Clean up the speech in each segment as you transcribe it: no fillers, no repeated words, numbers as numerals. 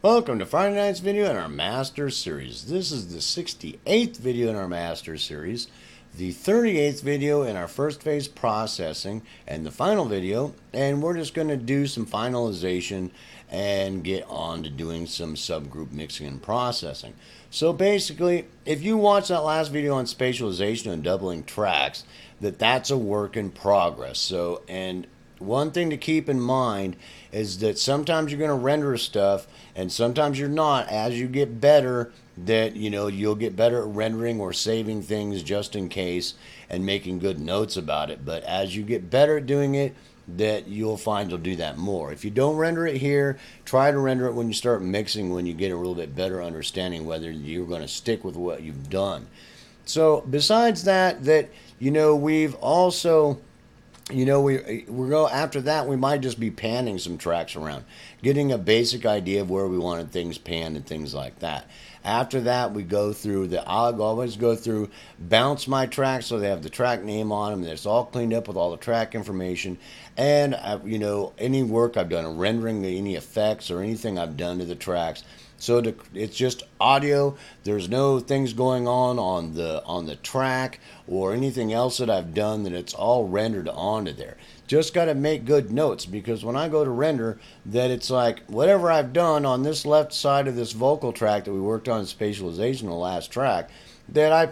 Welcome to Friday night's video in our Master Series. This is the 68th video in our Master Series, the 38th video in our first phase processing, and the final video. And we're just going to do some finalization and get on to doing some subgroup mixing and processing. So basically, if you watch that last video on spatialization and doubling tracks, that's a work in progress. So, and one thing to keep in mind is that sometimes you're going to render stuff and sometimes you're not. As you get better, you'll get better at rendering or saving things just in case and making good notes about it. But as you get better at doing it, that you'll find you'll do that more. If you don't render it here, try to render it when you start mixing, when you get a little bit better understanding whether you're going to stick with what you've done. So besides that, we've also we're go after that. We might just be panning some tracks around, getting a basic idea of where we wanted things panned and things like that. After that, we go through I'll always go through, bounce my tracks so they have the track name on them. It's all cleaned up with all the track information, and any work I've done, rendering any effects or anything I've done to the tracks. So it's just audio. There's no things going on the track or anything else that I've done. That it's all rendered onto there. Just got to make good notes, because when I go to render, that it's like whatever I've done on this left side of this vocal track that we worked on in spatialization, the last track, that I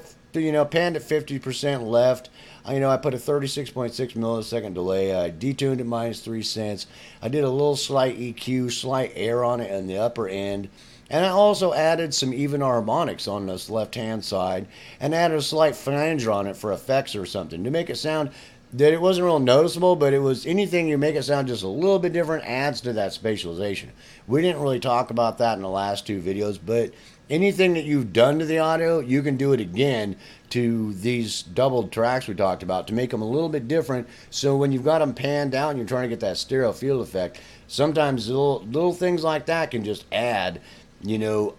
panned at 50% left. I put a 36.6 millisecond delay. I detuned at -3 cents. I did a little slight EQ, slight air on it in the upper end. And I also added some even harmonics on this left-hand side and added a slight flanger on it for effects or something to make it sound that it wasn't real noticeable, but it was anything you make it sound just a little bit different adds to that spatialization. We didn't really talk about that in the last two videos, but anything that you've done to the audio, you can do it again to these doubled tracks we talked about to make them a little bit different. So when you've got them panned down and you're trying to get that stereo field effect, sometimes little things like that can just add a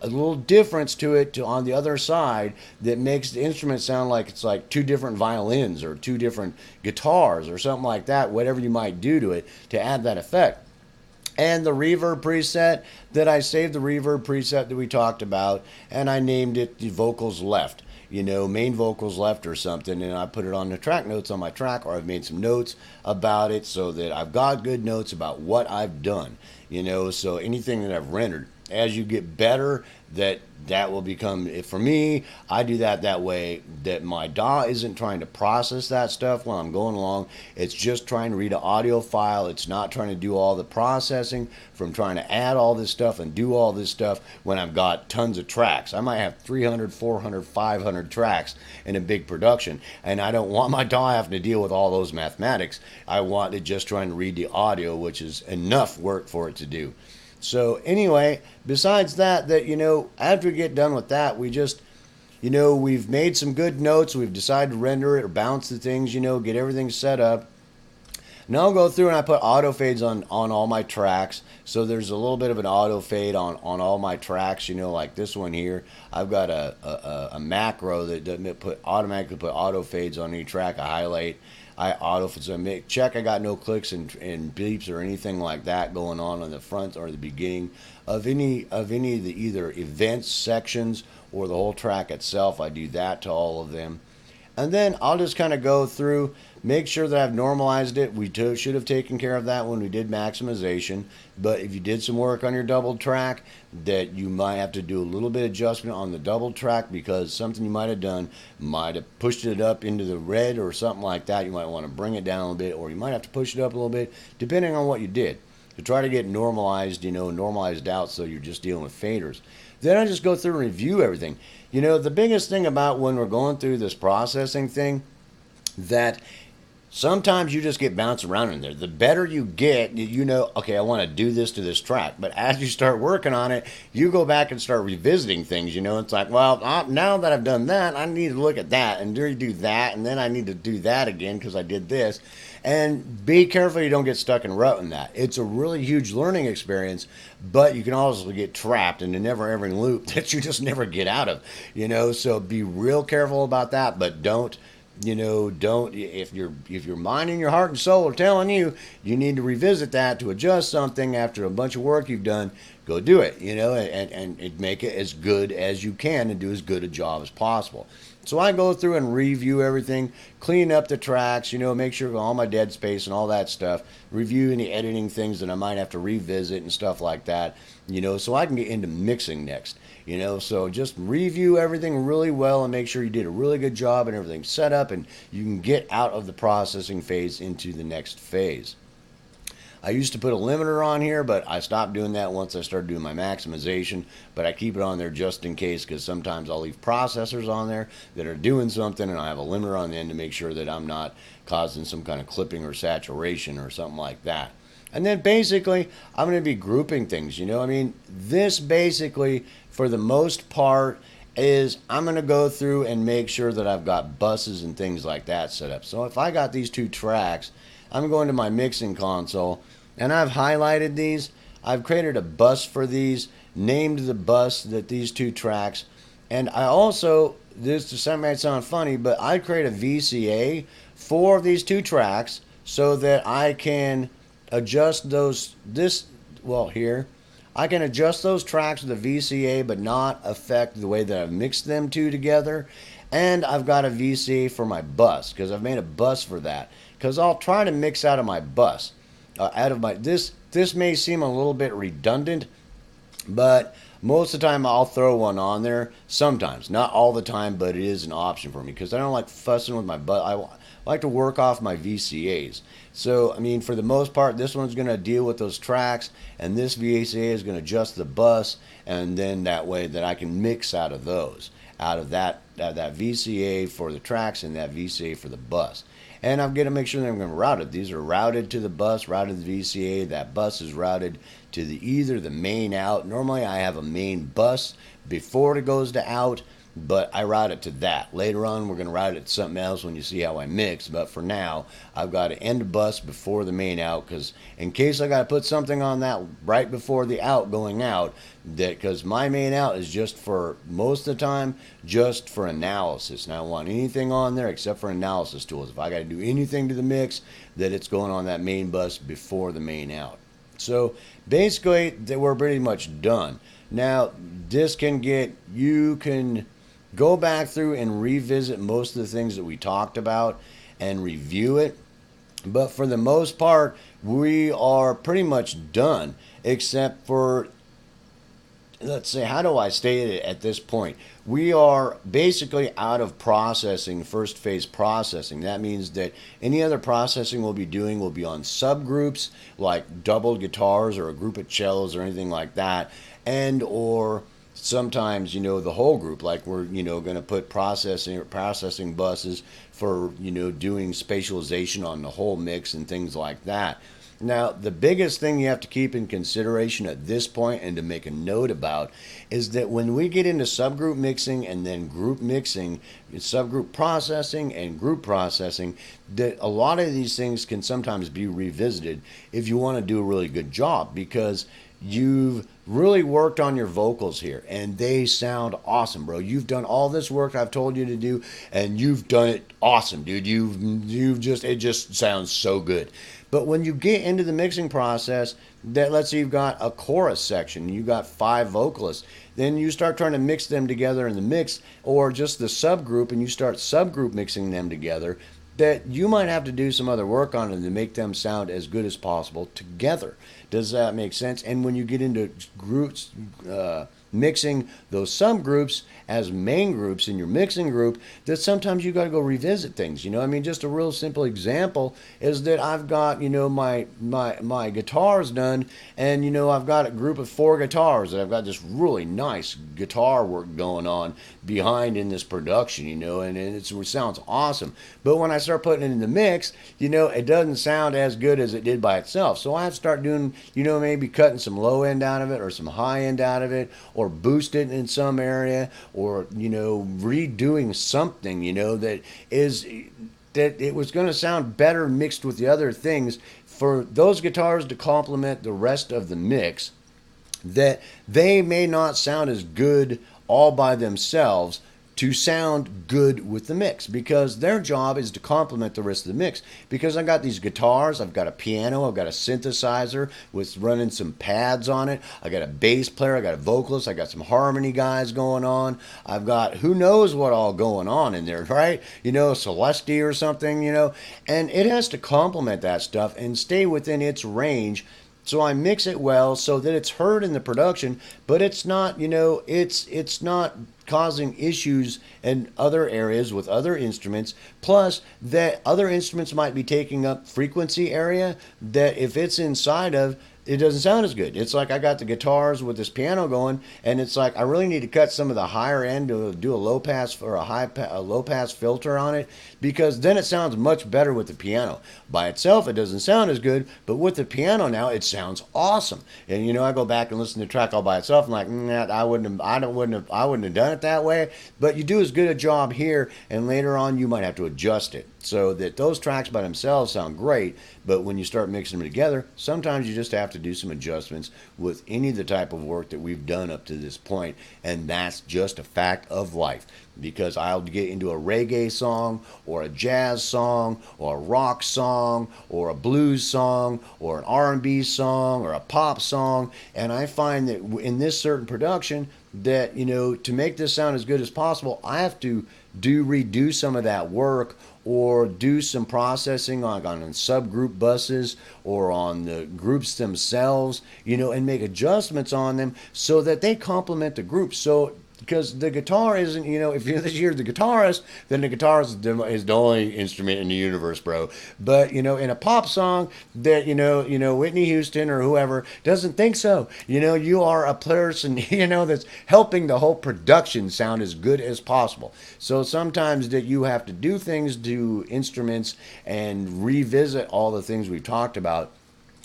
little difference to it on the other side that makes the instrument sound like it's like two different violins or two different guitars or something like that, whatever you might do to it to add that effect. And the reverb preset, that I saved the reverb preset that we talked about, and I named it the vocals left, main vocals left or something, and I put it on the track notes on my track, or I've made some notes about it so that I've got good notes about what I've done, so anything that I've rendered. As you get better, that will become, for me, I do that way, that my DAW isn't trying to process that stuff while I'm going along. It's just trying to read an audio file. It's not trying to do all the processing from trying to add all this stuff and do all this stuff when I've got tons of tracks. I might have 300, 400, 500 tracks in a big production, and I don't want my DAW having to deal with all those mathematics. I want it just trying to read the audio, which is enough work for it to do. So anyway, besides that, after we get done with that, we just, we've made some good notes. We've decided to render it or bounce the things, get everything set up. Now I'll go through and I put auto fades on all my tracks. So there's a little bit of an auto fade on all my tracks, like this one here. I've got a macro that automatically put auto fades on any track I highlight. I check I got no clicks and beeps or anything like that going on the front or the beginning of any of the either events sections or the whole track itself. I do that to all of them. And then I'll just kind of go through, make sure that I've normalized it. We should have taken care of that when we did maximization. But if you did some work on your double track, that you might have to do a little bit of adjustment on the double track, because something you might have done might have pushed it up into the red or something like that. You might want to bring it down a little bit, or you might have to push it up a little bit, depending on what you did, to try to get normalized, normalized out so you're just dealing with faders. Then I just go through and review everything. The biggest thing about when we're going through this processing thing, that sometimes you just get bounced around in there. The better you get, okay, I want to do this to this track. But as you start working on it, you go back and start revisiting things. It's like, well, now that I've done that, I need to look at that and do that. And then I need to do that again because I did this. And be careful you don't get stuck in rut in that. It's a really huge learning experience, but you can also get trapped in a never-ending loop that you just never get out of. So be real careful about that, but don't if your mind and your heart and soul are telling you you need to revisit that to adjust something after a bunch of work you've done, go do it, you know, and make it as good as you can and do as good a job as possible. So I go through and review everything, clean up the tracks, you know, make sure all my dead space and all that stuff, review any editing things that I might have to revisit and stuff like that, you know, so I can get into mixing next, you know. So just review everything really well and make sure you did a really good job and everything's set up, and you can get out of the processing phase into the next phase. I used to put a limiter on here, but I stopped doing that once I started doing my maximization. But I keep it on there just in case, because sometimes I'll leave processors on there that are doing something, and I have a limiter on the end to make sure that I'm not causing some kind of clipping or saturation or something like that. And then basically, I'm going to be grouping things, you know. I mean, this basically, for the most part, is I'm going to go through and make sure that I've got buses and things like that set up. So if I got these two tracks, I'm going to my mixing console, and I've highlighted these. I've created a bus for these, named the bus that these two tracks, and I also, this might sound funny, but I create a VCA for these two tracks so that I can adjust those, here, I can adjust those tracks with a VCA but not affect the way that I've mixed them two together. And I've got a VCA for my bus, because I've made a bus for that, because I'll try to mix out of my bus, this may seem a little bit redundant, but most of the time I'll throw one on there. Sometimes, not all the time, but it is an option for me, because I don't like fussing with my bus. I like to work off my VCAs. So I mean, for the most part, this one's going to deal with those tracks, and this VCA is going to adjust the bus, and then that way that I can mix out of those, out of that VCA for the tracks and that VCA for the bus. And I'm going to make sure that I'm going to route it. These are routed to the bus, routed to the VCA. That bus is routed to either the main out. Normally I have a main bus before it goes to out, but I route it to that. Later on, we're going to route it to something else when you see how I mix. But for now, I've got to end bus before the main out, because in case I got to put something on that right before the out going out, that because my main out is just for, most of the time, just for analysis. And I don't want anything on there except for analysis tools. If I got to do anything to the mix, that it's going on that main bus before the main out. So basically, we're pretty much done. Now, this can get, you can go back through and revisit most of the things that we talked about and review it. But for the most part, we are pretty much done, except for, let's say, how do I state it at this point? We are basically out of processing, first phase processing. That means that any other processing we'll be doing will be on subgroups, like double guitars or a group of cellos or anything like that, and or sometimes, you know, the whole group, like we're, you know, going to put processing buses for, you know, doing spatialization on the whole mix and things like that. Now, the biggest thing you have to keep in consideration at this point and to make a note about is that when we get into subgroup mixing and then group mixing, subgroup processing and group processing, that a lot of these things can sometimes be revisited if you want to do a really good job, because you've really worked on your vocals here and they sound awesome, bro. You've done all this work I've told you to do and you've done it awesome, dude. It just sounds so good. But when you get into the mixing process, that let's say you've got a chorus section, you've got 5 vocalists, then you start trying to mix them together in the mix, or just the subgroup, and you start subgroup mixing them together, that you might have to do some other work on them to make them sound as good as possible together. Does that make sense? And when you get into groups, mixing those subgroups as main groups in your mixing group, that sometimes you got to go revisit things. You know, I mean, just a real simple example is that I've got, you know, my guitars done, and you know, I've got a group of 4 guitars that I've got this really nice guitar work going on behind in this production, you know, and it sounds awesome. But when I start putting it in the mix, you know, it doesn't sound as good as it did by itself. So I have to start doing, you know, maybe cutting some low end out of it or some high end out of it, or boost it in some area, or, you know, redoing something, you know, that it was going to sound better mixed with the other things for those guitars to complement the rest of the mix, that they may not sound as good all by themselves to sound good with the mix, because their job is to complement the rest of the mix. Because I got these guitars, I've got a piano, I've got a synthesizer with running some pads on it, I got a bass player, I got a vocalist, I got some harmony guys going on, I've got who knows what all going on in there, right? You know, Celeste or something, you know, and it has to complement that stuff and stay within its range. So I mix it well so that it's heard in the production, but it's not, you know, it's not causing issues in other areas with other instruments. Plus, that other instruments might be taking up frequency area that if it's inside of, it doesn't sound as good. It's like I got the guitars with this piano going, and it's like I really need to cut some of the higher end to do a low pass or a low pass filter on it, because then it sounds much better with the piano. By itself, it doesn't sound as good, but with the piano now, it sounds awesome. And you know, I go back and listen to the track all by itself, and like, I wouldn't have done it that way. But you do as good a job here, and later on, you might have to adjust it so that those tracks by themselves sound great, but when you start mixing them together, sometimes you just have to do some adjustments with any of the type of work that we've done up to this point, and that's just a fact of life. Because I'll get into a reggae song or a jazz song or a rock song or a blues song or an R&B song or a pop song, and I find that in this certain production that, you know, to make this sound as good as possible, I have to redo some of that work or do some processing on subgroup buses or on the groups themselves, you know, and make adjustments on them so that they complement the group. So because the guitar isn't, you know, if you're this year the guitarist, then the guitar is the only instrument in the universe, bro. But, you know, in a pop song that, you know, Whitney Houston or whoever doesn't think so. You know, you are a person, you know, that's helping the whole production sound as good as possible. So sometimes that you have to do things to instruments and revisit all the things we've talked about,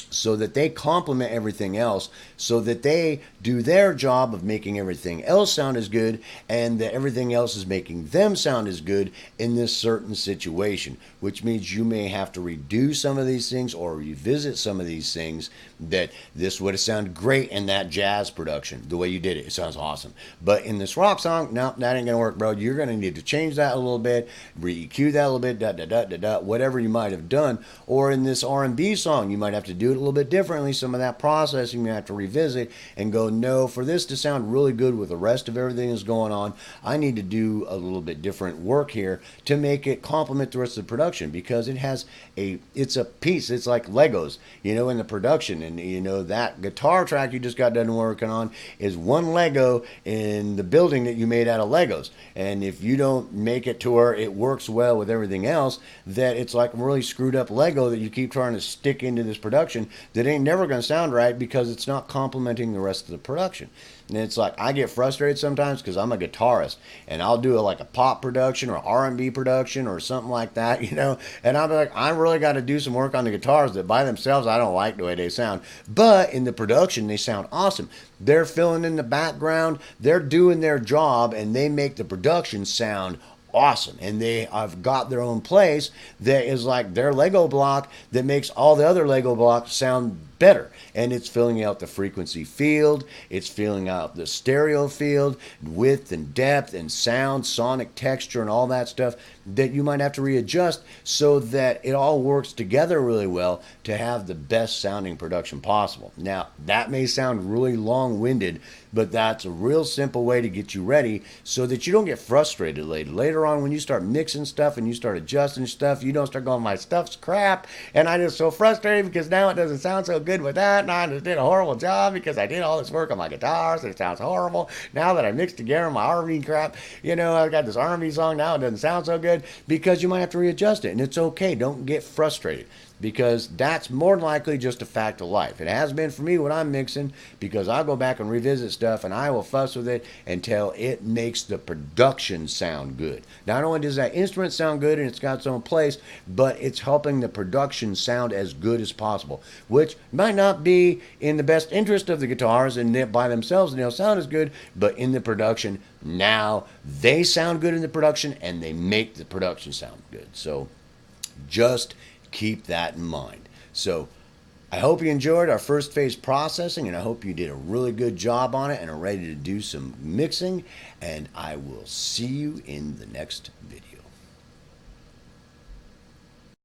so that they complement everything else, so that they do their job of making everything else sound as good, and that everything else is making them sound as good in this certain situation, which means you may have to redo some of these things or revisit some of these things. That this would have sounded great in that jazz production, the way you did it. It sounds awesome. But in this rock song, no, that ain't going to work, bro. You're going to need to change that a little bit, re-EQ that a little bit, whatever you might have done. Or in this R&B song, you might have to do it a little bit differently. Some of that processing you have to revisit and go, no, for this to sound really good with the rest of everything that's going on, I need to do a little bit different work here to make it complement the rest of the production, because it's a piece. It's like Legos, you know, in the production. And, you know, that guitar track you just got done working on is one Lego in the building that you made out of Legos. And if you don't make it to where it works well with everything else, that it's like a really screwed up Lego that you keep trying to stick into this production that ain't never going to sound right because it's not complementing the rest of the production. And it's like I get frustrated sometimes because I'm a guitarist and I'll do like a pop production or R&B production or something like that, you know, and I'll be like, I really got to do some work on the guitars that by themselves I don't like the way they sound, but in the production they sound awesome. They're filling in the background, they're doing their job, and they make the production sound awesome. And they have got their own place that is like their Lego block that makes all the other Lego blocks sound better. And it's filling out the frequency field, it's filling out the stereo field, width and depth and sound, sonic texture and all that stuff that you might have to readjust so that it all works together really well to have the best sounding production possible. Now, that may sound really long-winded, but that's a real simple way to get you ready so that you don't get frustrated later. Later on, when you start mixing stuff and you start adjusting stuff, you don't start going, my stuff's crap, and I'm just so frustrated because now it doesn't sound so good with that, and I just did a horrible job because I did all this work on my guitars and it sounds horrible. Now that I mixed together my R&B crap, you know, I got this R&B song, now it doesn't sound so good, because you might have to readjust it, and it's okay. Don't get frustrated, because that's more than likely just a fact of life. It has been for me when I'm mixing, because I'll go back and revisit stuff and I will fuss with it until it makes the production sound good. Not only does that instrument sound good and it's got its own place, but it's helping the production sound as good as possible, which might not be in the best interest of the guitars and by themselves and they'll sound as good, but in the production, now they sound good in the production and they make the production sound good. So just keep that in mind. So I hope you enjoyed our first phase processing, and I hope you did a really good job on it and are ready to do some mixing. And I will see you in the next video.